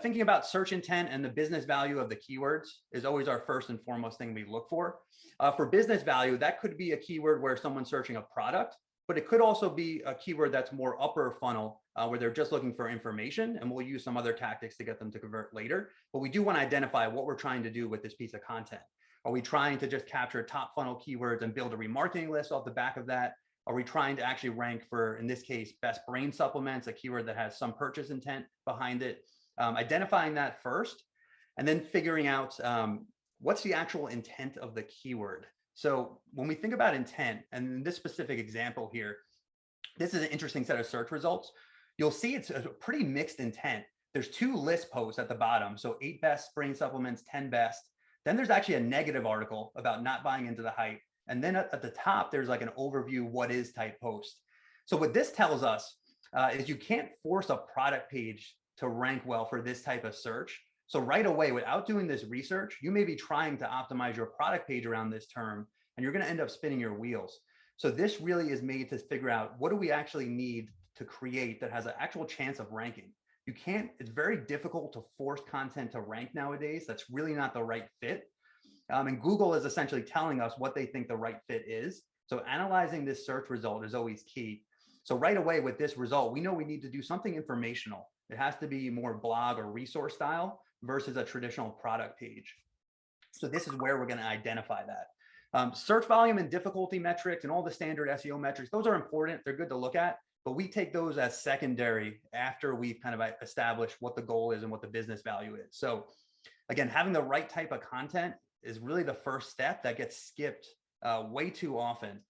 thinking about search intent and the business value of the keywords is always our first and foremost thing we look for. For business value, that could be a keyword where someone's searching a product, but it could also be a keyword that's more upper funnel, where they're just looking for information, and we'll use some other tactics to get them to convert later. But we do want to identify what we're trying to do with this piece of content. Are we trying to just capture top funnel keywords and build a remarketing list off the back of that? Are we trying to actually rank for, in this case, best brain supplements, a keyword that has some purchase intent behind it? Identifying that first, and then figuring out what's the actual intent of the keyword. So when we think about intent, and in this specific example here, this is an interesting set of search results. You'll see it's a pretty mixed intent. There's 2 list posts at the bottom. So 8 best brain supplements, 10 best. Then there's actually a negative article about not buying into the hype. And then at the top, there's like an overview, what is type post. So what this tells us is you can't force a product page to rank well for this type of search. So right away, without doing this research, you may be trying to optimize your product page around this term, and you're going to end up spinning your wheels. So this really is made to figure out, what do we actually need to create that has an actual chance of ranking? You can't, it's very difficult to force content to rank nowadays. That's really not the right fit. And Google is essentially telling us what they think the right fit is. So analyzing this search result is always key. So right away with this result, we know we need to do something informational. It has to be more blog or resource style versus a traditional product page. So this is where we're going to identify that. Search volume and difficulty metrics and all the standard SEO metrics, those are important. They're good to look at, but we take those as secondary after we've kind of established what the goal is and what the business value is. So again, having the right type of content is really the first step that gets skipped way too often.